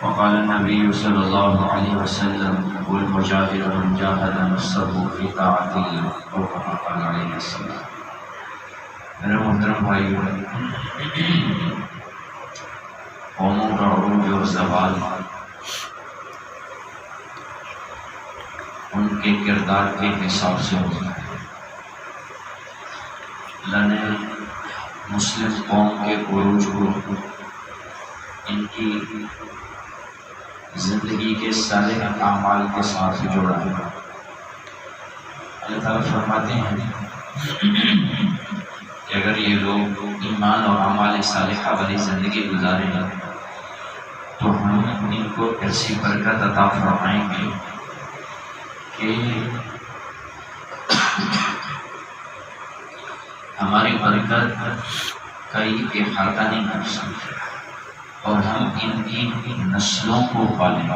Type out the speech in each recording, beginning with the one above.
وقال النبي صلى الله عليه وسلم والمجاهد من جاهد نفسه في طاعة الله أو كما قال عليه السلام۔ میرے محترم بھائیو، قوموں کا عروج اور زوال ان کے کردار کے حساب سے ہوتا ہے۔ اللہ نے مسلم قوم کے عروج کو ان کی زندگی کے سارے اعمال کے ساتھ جوڑا ہے۔ اللہ تعالیٰ فرماتے ہیں کہ اگر یہ لوگ ایمان اور اعمال صالحہ والی زندگی گزاریں گے تو ہم ان کو ایسی برکت عطا فرمائیں گے کہ ہماری برکت کا یہ احاطہ نہیں کر سکتے اور ہم ان کی نسلوں کو پالیں گے۔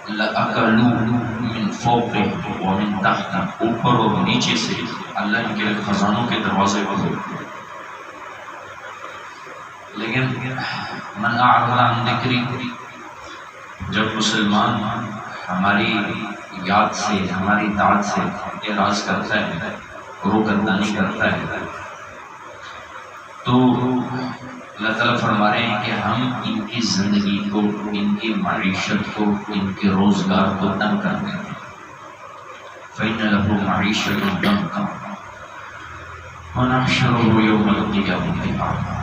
لَأَكَلُوا مِن فَوْقِهِمْ وَمِن تَحْتِهِمْ، اوپر اور نیچے سے اللہ ان کے خزانوں کے دروازے کھولتے ہیں۔ لیکن من اعرض عن ذکری، جب مسلمان ہماری یاد سے، ہماری داد سے اعراض کرتا ہے، روگردانی کرتا ہے، تو اللہ تعالیٰ فرما رہے ہیں کہ ہم ان کی زندگی کو، ان کی معیشت کو، ان کے روزگار کو تنگ کر دیں گے۔ فَإِنَّ لَهُ مَعِيشَةً ضَنْكًا وَنَحْشُرُهُ يَوْمَ الْقِيَامَةِ أَعْمَىٰ۔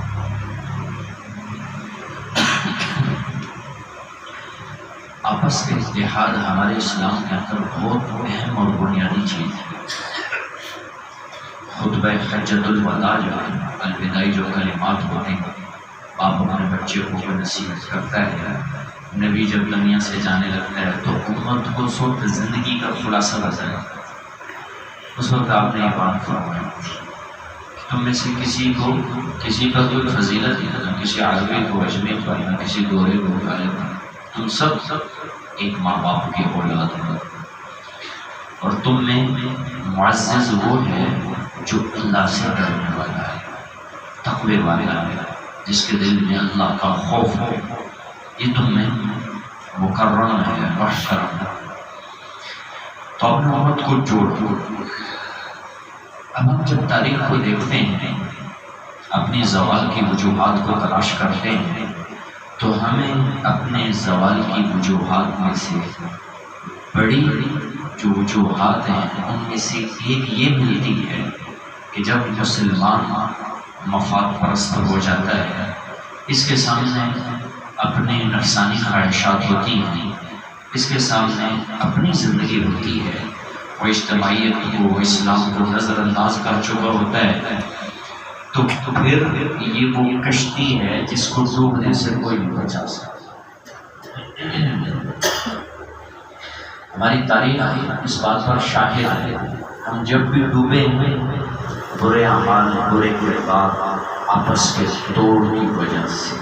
آپس کا اتحاد ہمارے اسلام کے اندر بہت اہم اور بنیادی چیز ہے۔ خطبہ حجۃ الوداع جو ہے، الوداعی جو کلمات ہوتے ہیں، باپ اپنے بچے کو نصیحت کرتا ہے، نبی جب دنیا سے جانے لگتا ہے تو امت کو اس وقت زندگی کا خلاصہ بتایا جاتا ہے۔ اس وقت آپ نے یہ بات فرمائی کہ تم میں سے کسی کا کوئی فضیلت نہیں ہے، کسی عربی کو اجمی پڑھنا، کسی گورے کو کالے پڑھنا، تم سب ایک ماں باپ کی اولاد ہو، اور تم میں معزز وہ ہے جو اللہ سے ڈرنے والا ہے، تقوی والا ہے، جس کے دل میں اللہ کا خوف ہے، یہ تم میں مکرم ہے، محترم ہے۔ تو اپنے امت کو جوڑ۔ اب ہم جب تاریخ کو دیکھتے ہیں، اپنی زوال کی وجوہات کو تلاش کرتے ہیں، تو ہمیں اپنے زوال کی وجوہات میں سے بڑی جو وجوہات ہیں ان میں سے ایک یہ ملتی ہے کہ جب مسلمان مفاد پرست ہو جاتا ہے، اس کے سامنے اپنے نفسانی خواہشات ہوتی ہیں، اس کے سامنے اپنی زندگی ہوتی ہے، وہ اجتماعیت کو، اسلام کو نظر انداز کر چکا ہوتا ہے، تو پھر یہ وہ کشتی ہے جس کو ڈوبنے سے کوئی نہیں بچا سکتا۔ ہماری تاریخ اس بات پر شاہد ہے، ہم جب بھی ڈوبے ہوئے برے اعمال، برے کردار، آپس کے توڑ کی وجہ سے،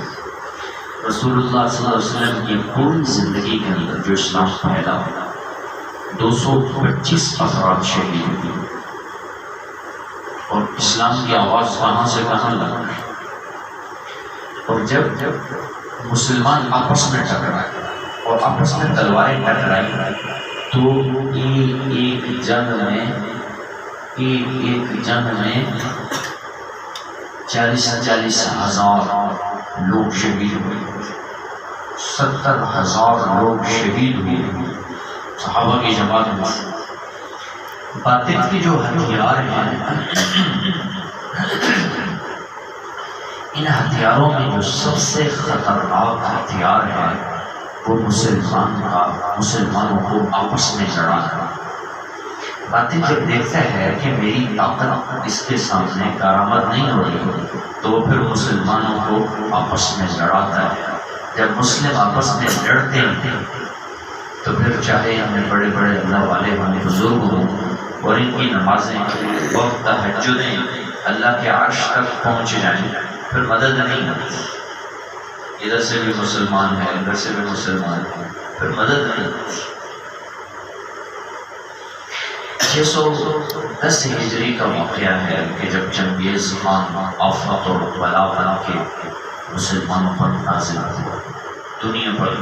رسول اللہ صلی اللہ علیہ وسلم کی پوری زندگی کے اندر جو اسلام پھیلا، 225 افراد شہید ہوئے، اور اسلام کی آواز کہاں سے کہاں لگا۔ اور جب مسلمان آپس میں ٹکرائے اور آپس میں تلواریں ٹکرائی، تو ایک جنگ میں 40 ہزار لوگ شہید ہوئے، 70,000 لوگ شہید ہوئے صحابہ کی جماعت میں۔ باطل کے جو ہتھیار ہیں، ان ہتھیاروں میں جو سب سے خطرناک ہتھیار ہے وہ مسلمانوں کو آپس میں لڑانا۔ باطل جب دیکھتا ہے کہ میری طاقت اس کے سامنے کارآمد نہیں ہو رہی، تو وہ پھر مسلمانوں کو آپس میں لڑاتا ہے۔ جب مسلم آپس میں لڑتے ہیں تو پھر چاہے ہمیں بڑے بڑے اللہ والے ہمیں بزرگ ہوں اور ان کی نمازیں وقت تہجدیں اللہ کے عرش تک پہنچ جائیں، پھر مدد نہیں ہوتی۔ ادھر سے بھی مسلمان ہے، ادھر سے بھی مسلمان ہے، پھر مدد نہیں ہوتی۔ 610 ہجری کا واقعہ ہے کہ جب چنگیز خان آفت اور بلا بنا کے مسلمانوں پر نازل ہوا، دنیا پر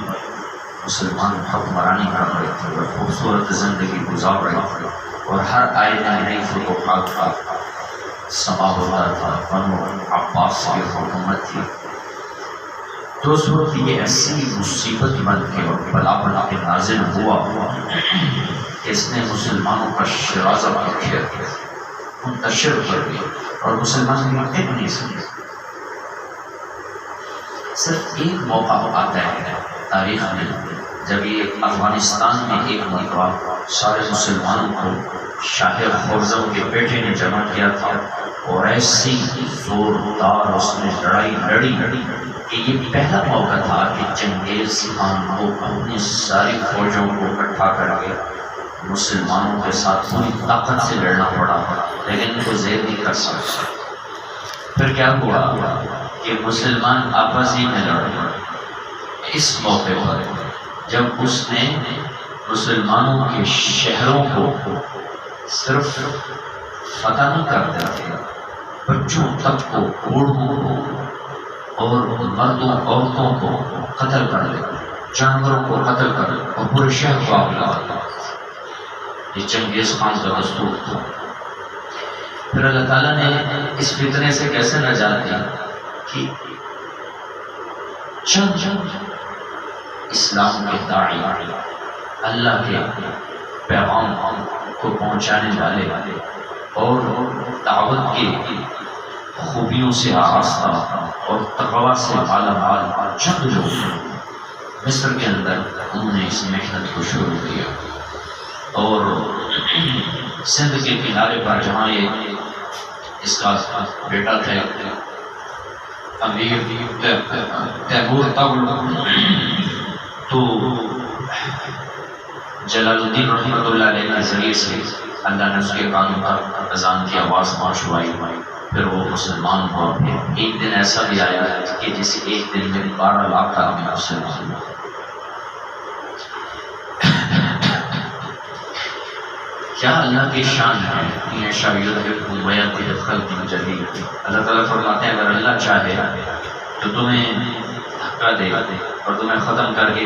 مسلمان حکمرانی کر رہے تھے اور خوبصورت زندگی گزار رہے تھے، اور ہر آئے نئی فتوحات کا سما ہوتا تھا، بنو عباس کی حکومت تھی۔ تو اس وقت یہ ایسی مصیبت بن کے اور بلا بنا کے نازل ہوا کہ اس نے مسلمانوں کا شرازہ منتشر کر دیا اور مسلمان مٹے نہیں سکے۔ صرف ایک موقع آتا ہے تاریخ میں جب یہ افغانستان میں ایک مرتبہ سارے مسلمانوں کو شاہ خرم کے بیٹے نے جمع کیا تھا، اور ایسی زوردار اس نے لڑائی لڑی کہ یہ پہلا موقع تھا کہ چنگیز خان کو اپنی ساری فوجوں کو اکٹھا کر کے مسلمانوں کے ساتھ پوری طاقت سے لڑنا پڑا، لیکن ان کو زیر نہیں کر سکتا۔ پھر کیا ہوا کہ مسلمان آپس ہی میں لڑے۔ اس موقع پر جب اس نے مسلمانوں کے شہروں کو صرف فتح نہیں کر دیا، بچوں تک کو، بوڑھوں کو اور مردوں عورتوں کو قتل کر دیا، جانوروں کو قتل کر دیا اور پورے شہر کو آگ لگا دیا۔ یہ چنگیز خان کا دستور تھا۔ پھر اللہ تعالیٰ نے اس فتنے سے کیسے نجات دیا کہ چند اسلام کے داعی، اللہ کے پیغام کو پہنچانے والے اور دعوت کے خوبیوں سے آراستہ اور تقویٰ سے مالا مال چند لوگ مصر کے اندر انہوں نے اس محنت کو شروع کیا، اور سندھ کے کنارے پر جہاں یہ اس کا بیٹا تھا امیر تیمور تغلق، تو جلال الدین رحمۃ اللہ علیہ کے ذریعے سے اللہ نے اس کے کانوں پر اذان کی آواز پہنچوائی، پھر وہ مسلمان ہوا۔ ایک دن ایسا بھی آیا کہ جسے ایک دن میں 12 لاکھ آدمی مسلمان ہوئے۔ کیا اللہ کی شان ہے، اللہ تعالیٰ فرماتے ہیں اگر اللہ چاہے تو تمہیں دھکا دے گا اور تمہیں ختم کر کے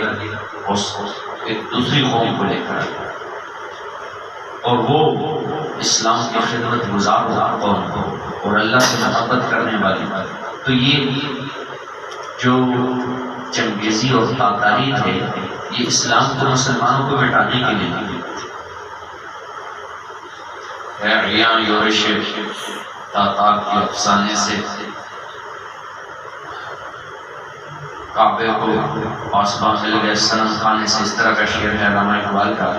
ایک دوسری قوم کو لے کر، اور وہ اسلام کی خدمت گزار قوم کو اور اللہ سے محبت کرنے والی۔ تو یہ جو چنگیزی اور تاتاری تھے، یہ اسلام کو مسلمانوں کو مٹانے کے لیے عیان یورش تاتار کے افسانے سے کعبے کو پاسباں مل گئے، صنم خانے سے، اس طرح کا شعر ہے علامہ اقبال کا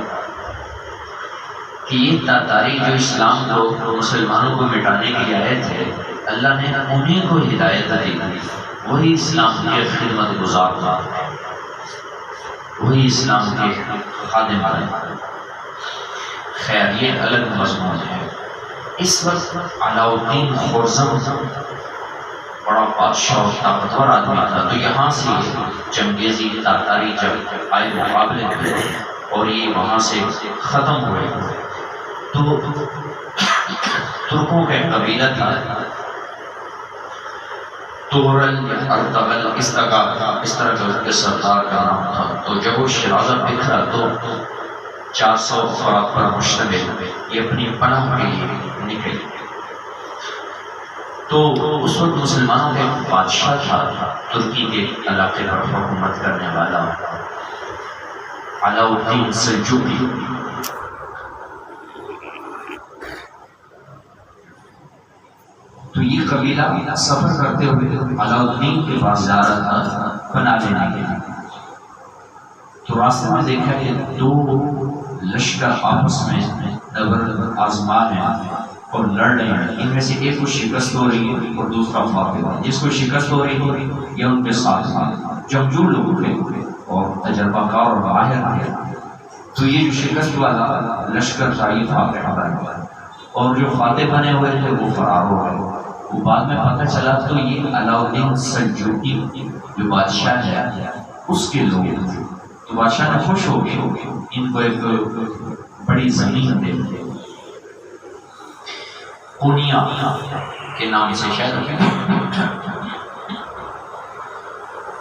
کہ یہ تاتاری جو اسلام کو مسلمانوں کو مٹانے کے لیے آئے تھے، اللہ نے انہیں کو ہدایت دی، وہی اسلام کے خدمت گزار تھا، وہی اسلام کے خادم بنے۔ خیر یہ الگ مضمون ہے۔ اس وقت علاء الدین خرم بڑا بادشاہ اور طاقتور آدمی تھا، تو یہاں سے چنگیزی تاتاری جب آئے مقابلے میں اور یہ وہاں سے ختم ہوئے، تو ترکوں کا ایک قبیلہ تھا تورل ارطغرل، اس طرح کا سردار کا نام تھا۔ تو جب وہ شرازہ بکھرا تو 400 افراد پر مشتمل یہ اپنی پناہ کے لیے نکلے۔ تو اس وقت مسلمانوں کا ایک بادشاہ تھا ترکی کے علاقے پر حکومت کرنے والا علاء الدین سلجوقی۔ تو یہ قبیلہ سفر کرتے ہوئے علاء الدین کے پاس جا رہا تھا پناہ لینے کے لیے، تو راستے میں دیکھا کہ 2 لشکر آپس میں نبرد آزما ہیں اور لڑ رہے ہیں، ان میں سے ایک کو شکست ہو رہی ہے اور دوسرا فاتح ہے۔ جس کو شکست ہو رہی ہے یہ ان کے ساتھ جنگجو لوگ تھے اور تجربہ کار اور ماہر تھے، تو یہ جو شکست والا لشکر تھا یہ فاتح بن گیا، اور جو فاتح بنے ہوئے تھے وہ فرار ہو گئے۔ وہ بعد میں پتہ چلا تو یہ علاء الدین سلجوقی جو بادشاہ ہے اس کے لوگ تھے۔ تو بادشاہ نے خوش ہو گئے، ان کو ایک بڑی زمین دے قونیا کے نام سے شہر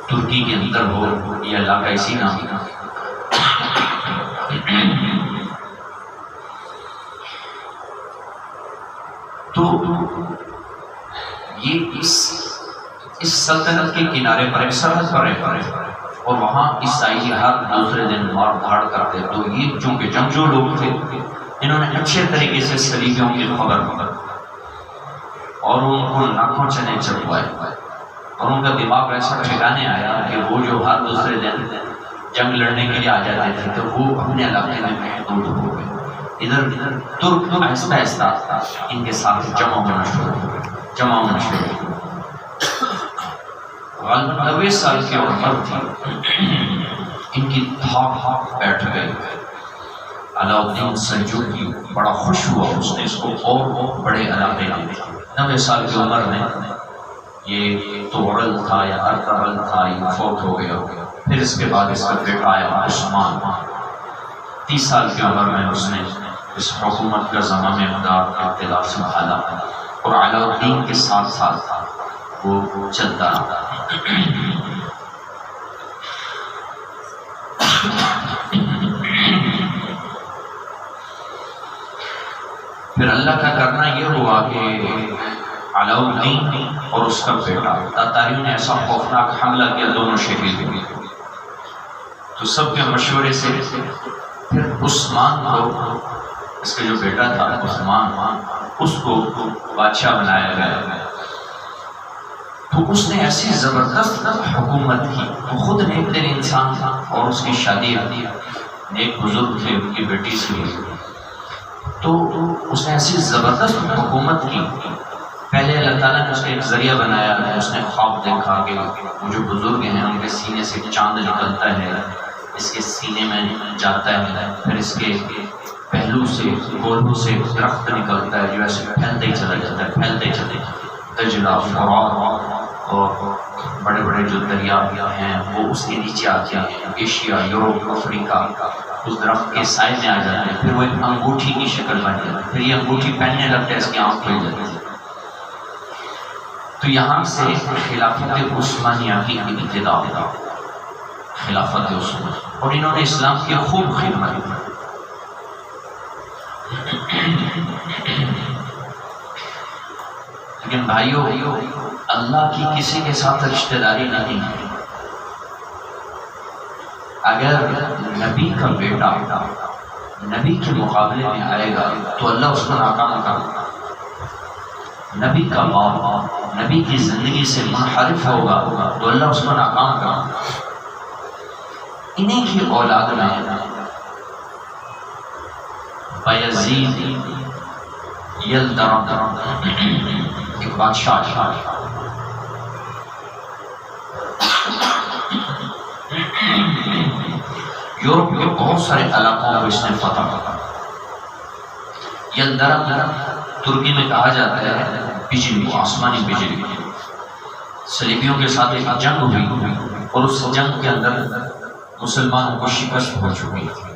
ترکی کے اندر ہو، یہ اللہ کا اسی نام تھا۔ تو یہ اس سلطنت کے کنارے پر ایک سرحد پر ہے اور وہاں عیسائی ہر دوسرے دن مار دھاڑ کرتے۔ تو یہ چونکہ جنگجو لوگ تھے، انہوں نے اچھے طریقے سے صلیبیوں کی خبر اور ان کو ناکوں چنے چڑھوائے اور ان کا دماغ ایسا ٹھکانے آیا کہ وہ جو ہر دوسرے دن جنگ لڑنے کے لیے آ جاتے تھے تو وہ اپنے علاقے میں محدود ہو گئے۔ ادھر ترک آہستہ آہستہ ان کے ساتھ جمع ہونا شروع ہوئے۔ 90 سال کی عمر تھی، ان کی دھاک بیٹھ گئی۔ علاؤالدین سلجوقی بڑا خوش ہوا، اس نے اس کو اور بڑے علاقے میں 90 سال کی عمر میں یہ تغرل تھا یا ارطغرل تھا، یہ فوت ہو گیا۔ پھر اس کے بعد اس کا بیٹا آیا عثمان، 30 سال کی عمر میں اس نے اس حکومت کا زمام امداد کا اقتدار سنبھالا اور علاؤالدین کے ساتھ ساتھ وہ چلتا رہا۔ پھر اللہ کا کرنا یہ ہوا کہ علاؤالدین اور اس کا بیٹا، تاتاریوں نے ایسا خوفناک حملہ کیا، دونوں شہید ہوئے۔ تو سب کے مشورے سے پھر عثمان کو، اس کا جو بیٹا تھا عثمان، اس کو بادشاہ بنایا گیا۔ تو اس نے ایسی زبردست حکومت کی، وہ خود نیک دل انسان تھا اور اس کی شادی نیک بزرگ تھے، ان کی بیٹی سے ہوئی۔ تو اس نے ایسی زبردست حکومت کی، پہلے اللہ تعالیٰ نے اس کا ایک ذریعہ بنایا، اس نے خواب دیکھا کہ وہ جو بزرگ ہیں ان کے سینے سے چاند نکلتا ہے، اس کے سینے میں جاتا ہے، پھر اس کے پہلو سے گولوں سے درخت نکلتا ہے جو ایسے پھیلتے ہی چلا جاتا ہے، پھیلتے چلے، دجلہ، فرات اور بڑے بڑے جو دریا ہیں وہ اس کے نیچے آتے ہیں، ایشیا، یورپ، افریقہ اس درخت کے سائے میں آ جاتے ہیں، پھر وہ ایک انگوٹھی کی شکل بن جاتی ہے، پھر یہ انگوٹھی پہننے لگتا ہے، اس کی آنکھ کھل جاتی ہے۔ تو یہاں سے خلافت عثمانیہ کی ابتدا ہوئی، خلافت عثمانیہ، اور انہوں نے اسلام کی خوب خدمت کی۔ لیکن بھائیو، اللہ کی کسی کے ساتھ رشتہ داری نہیں ہے۔ اگر نبی کا بیٹا نبی کے مقابلے میں آئے گا تو اللہ اس کو ناکام کرے گا۔ نبی کا باپ نبی کی زندگی سے منحرف ہوگا تو اللہ اس کو ناکام کرے گا۔ انہیں کی اولاد میں بایزید یلدرم ایک بادشاہ، یورپ کے بہت سارے علاقوں کو اس نے فتح کیا۔ یلدرم ترکی میں کہا جاتا ہے بجلی، آسمانی بجلی۔ صلیبیوں کے ساتھ ایک جنگ ہوئی اور اس جنگ کے اندر مسلمانوں کو شکست ہو چکی تھی۔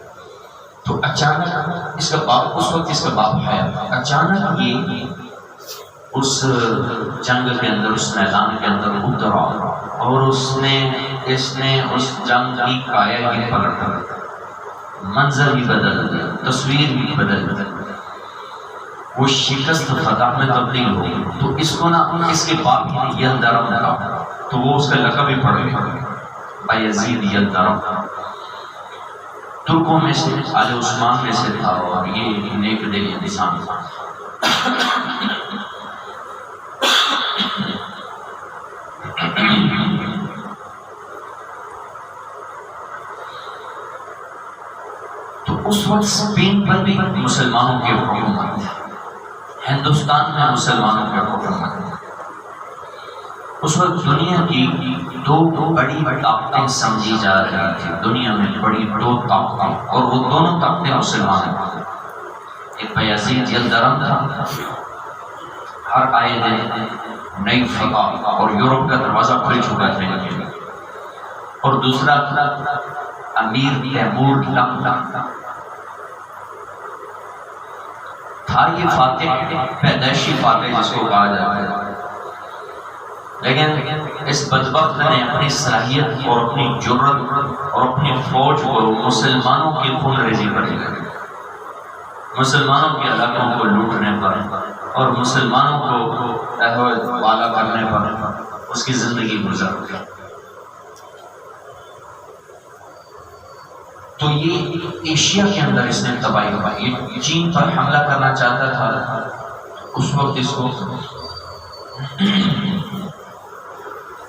تو اچانک اس کا باپ، اس وقت اس کا باپ ہے، اچانک یہ اس جنگ کے اندر، اس میدان کے اندر اترا اور اس نے اس جنگ کی کایا ہی پلٹ کر منظر ہی بدل دیا، تصویر بھی بدل دیا، وہ شکست فتح میں تبدیل ہو گئی۔ تو اس کو نا اس کے باپ نے یلدرم کہا، تو وہ اس کا لقب ہی پڑ گیا بایزید یلدرم۔ ترکوں میں سے آل عثمان میں سے تھا اور یہ نیک دل انسان تھا۔ تو اس وقت اسپین پر بھی مسلمانوں کی حکومت تھی، ہندوستان میں مسلمانوں کی حکومت تھی۔ اس وقت دنیا کی دو بڑی طاقتیں سمجھی جا رہی تھی، دنیا میں بڑی دو طاقتیں، اور وہ دونوں طاقتیں مسلمان تھیں۔ ایک بایزید یلدرم تھا، ہر آئے دن نئی فتح اور یورپ کا دروازہ کھل چکا تھا، اور دوسرا تھا امیر تیمور لنگ۔ تھا یہ فاتح، پیدائشی فاتح جس کو کہا جاتا ہے، لیکن اس بدبخت نے اپنی صلاحیت اور اپنی جرت اور اپنی فوج کو مسلمانوں کی خون ریزی پر لگا، مسلمانوں کے علاقوں کو لوٹنے پر اور مسلمانوں کو والا کرنے پر اس کی زندگی گزر گئی۔ تو یہ ایشیا کے اندر اس نے تباہی کروائی، یہ چین پر حملہ کرنا چاہتا تھا، اس وقت اس کو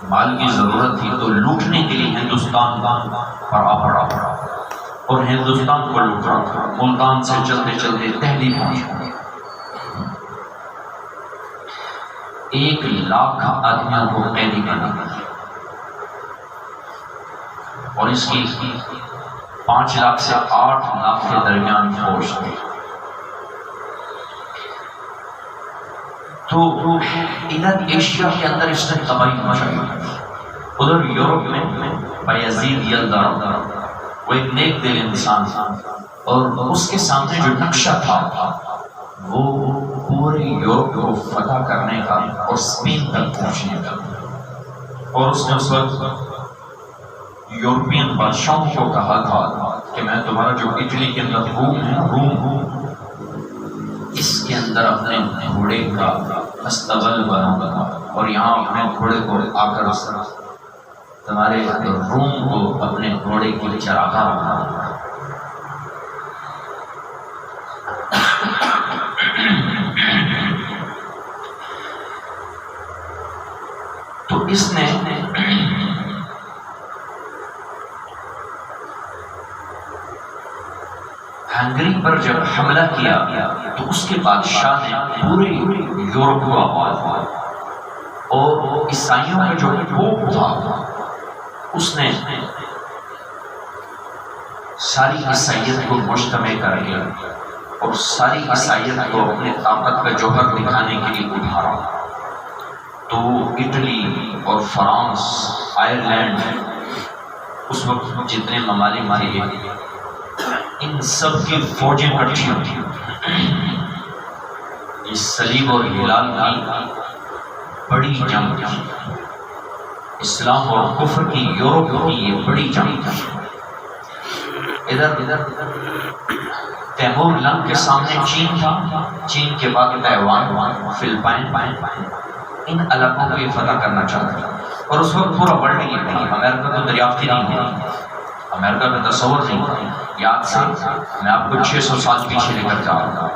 مال کی ضرورت تھی تو لوٹنے کے لیے ہندوستان پر آ پڑا اور ہندوستان کو لوٹ رہا تھا، ملتان سے چلتے چلتے دہلی پہنچا، 1,00,000 آدمیوں کو قیدی بنا دیا اور اس کی 5 لاکھ سے 8 لاکھ کے درمیان فوج تھی۔ تو ادھر ایشیا کے اندر اس نے تباہی مچائی، ادھر یورپ میں بایزید یلدا، وہ ایک نیک دل انسان تھا اور اس کے سامنے جو نقشہ تھا وہ پورے یورپ کو فتح کرنے کا اور اسپین تک پہنچنے کا، اور اس نے اس وقت یورپین بادشاہوں کو کہا تھا کہ میں تمہارا جو اٹلی کے اندر روم ہوں اس کے اندر اپنے گھوڑے کا استبل بناؤں گا اور یہاں اپنے گھوڑے کو آ کر تمہارے روم کو اپنے گھوڑے کی چراگاہ بناؤں گا۔ تو اس نے ہنگری پر جب حملہ کیا تو اس کے بادشاہ نے پورے یورپ کو آباد کیا اور عیسائیوں کا جو پوپ تھا اس نے ساری عیسائیت کو مجتمع کر لیا اور ساری عیسائیت کو اپنے طاقت کا جوہر دکھانے کے لیے ابھارا۔ تو اٹلی اور فرانس، آئرلینڈ، اس وقت جتنے ممالک تھے ان سب کی فوجیں اکٹھی ہوتی، اس صلیب اور ہلال کی بڑی جنگ تھی، اسلام اور کفر کی یورپ کی یہ بڑی جنگ تھی۔ ادھر تیمور لنگ کے سامنے چین تھا، چین کے بعد تائیوان، فلپائن، ان علاقوں کو یہ فتح کرنا چاہتا تھا اور اس وقت پورا ورلڈ یہ تھی، امریکہ تو دریافت ہی نہیں ہوئی، امریکہ کا تصور نہیں تھا۔ یاد سے میں آپ کو 600 سال پیچھے لے کر جا رہا ہوں۔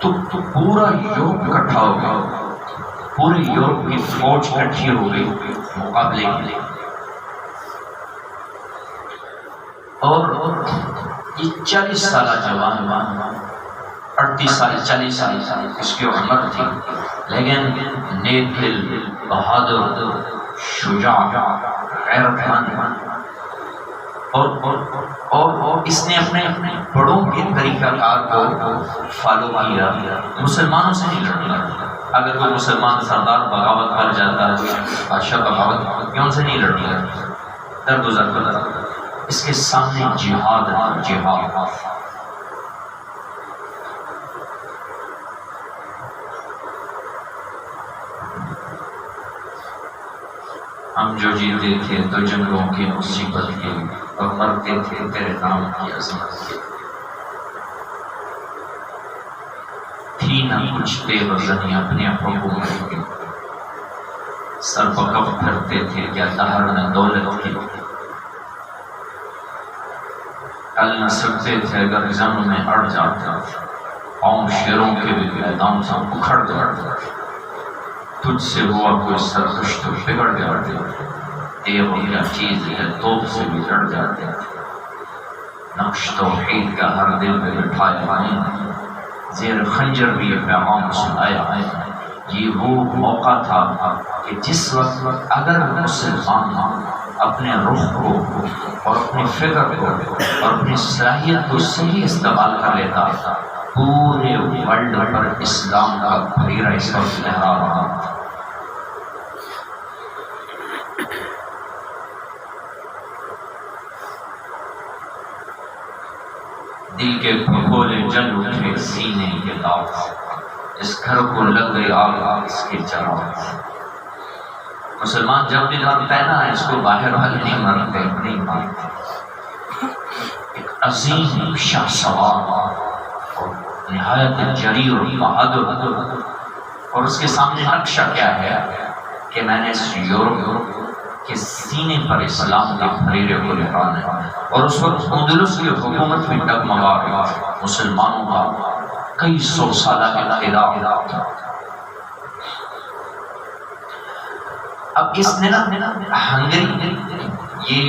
تو پورا یورپ اکٹھا ہو گیا، پورے یورپ کی فوج اکٹھی ہو گئی مقابلے کے لیے، اور یہ 40 سالہ جوان 38 سال 40 سال اس کی عمر تھی، لیکن نیک دل، بہادر، شجاع، غیرت مند، اور اس نے اپنے بڑوں کے طریقہ کار کو فالو کیا، مسلمانوں سے نہیں لڑنا۔ اگر کوئی مسلمان سردار بغاوت کر جاتا ہے، بادشاہ بغاوت کیوں سے نہیں لڑنا، درگزر کرتا، اس کے سامنے جہاد ہے، جہاد۔ ہم جو جیتے تھے تو جنگوں کی مصیبت کے اور مرتے تھے تیرے نام کی عظمت کے، تھی نہ کچھ بے وزنی اپنے حکومت کے، سر بکف پھرتے تھے کیا دہر نہ دولت کے، کل نہ سکتے تھے اگر زمین میں اڑ جاتا، قوم شیروں کے بھی میدان سے اکھڑ جاتا، تجھ سے ہوا کوئی سرکش تو بگڑ جاتے، تیغ کیا چیز ہے توپ سے بھی لڑ جاتے، نقش توحید کا ہر دل میں بٹھایا ہے، زیر خنجر بھی یہ پیغام سنایا ہے۔ یہ وہ موقع تھا کہ جس وقت اگر مسلمان اپنے رخ کو اور اپنی فکر کو اور اپنی صلاحیت کو صحیح استعمال کر لیتا، پورے ورلڈ پر اسلام کا بحیرہ اس وقت لہرا رہا۔ دل کے بھگولے جل اٹھے سینے کے داغ، اس گھر کو لگ گئی آگ اس کے چراغ۔ مسلمان جب بھی مرتا ہے نا اس کو باہر حل نہیں مرتے، نہیں مارتے۔ ایک عظیم شاہ سوار اور نہایت جری اور بہادر، اور اس کے سامنے نقشہ کیا ہے کہ میں نے اس یورپ کے سینے پر اسلام کے پھریرے کو لہرانا ہے۔ اور اس وقت اندلس کی حکومت بھی ڈگمگا رہی، مسلمانوں کا کئی سو سالہ اقتدار تھا۔ اب اس نے نا ہنگری، یہ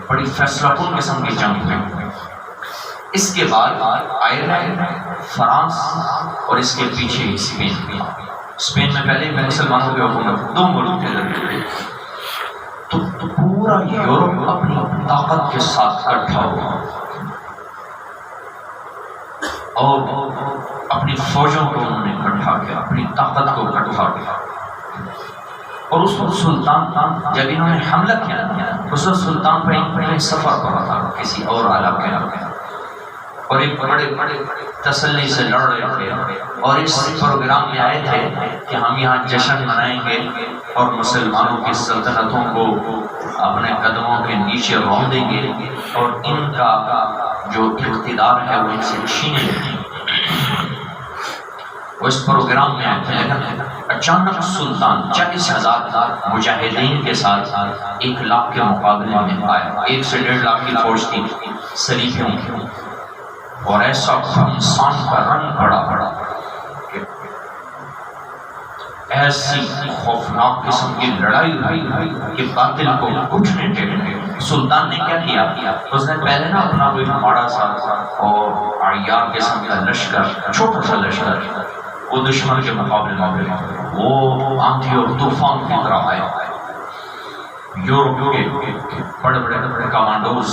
بڑی فیصلہ کن قسم کی جنگ ہوئی۔ اس کے بعد آئرلینڈ، فرانس اور اس کے پیچھے اسپین بھی۔ اسپین میں پہلے مسلمانوں کی حکومت، دو ملک تھے لڑے، تو پورا یورپ اپنی طاقت کے ساتھ اکٹھا ہوا اور اپنی فوجوں کو انہوں نے اکٹھا کیا، اپنی طاقت کو اکٹھا کیا۔ اور اس وقت سلطان جب انہوں نے حملہ کیا، اس وقت سلطان پہ سفر کر رہا تھا کسی اور علاقے میں، اور ایک بڑے تسلی سے لڑ رہے تھے، اور اس پروگرام میں آئے تھے کہ ہم یہاں جشن منائیں گے اور مسلمانوں کی سلطنتوں کو اپنے قدموں کے نیچے رون دیں گے، اور ان کا جو اقتدار ہے وہ ان سے چھینے گے۔ وہ اس پروگرام میں آئے تھے، لیکن اچانک سلطان 40,000 مجاہدین کے ساتھ 1,00,000 کے مقابلے میں آئے۔ 1 سے 1.5 لاکھ کی فوج تھی، سلیفوں کی، اور ایسا خمسان کا رنگ پڑا کہ ایسی خوفناک قسم کی لڑائی ہوئی کہ باطل کو اٹھنے ٹیکنے۔ سلطان نے کیا کیا، اس نے پہلے نا اپنا کوئی بڑا سا اور عیار قسم کا لشکر، چھوٹا سا لشکر، وہ دشمن کے مقابلے میں وہ آندھی اور طوفان کی طرح آئے۔ یورپ کے بڑے بڑے کمانڈوز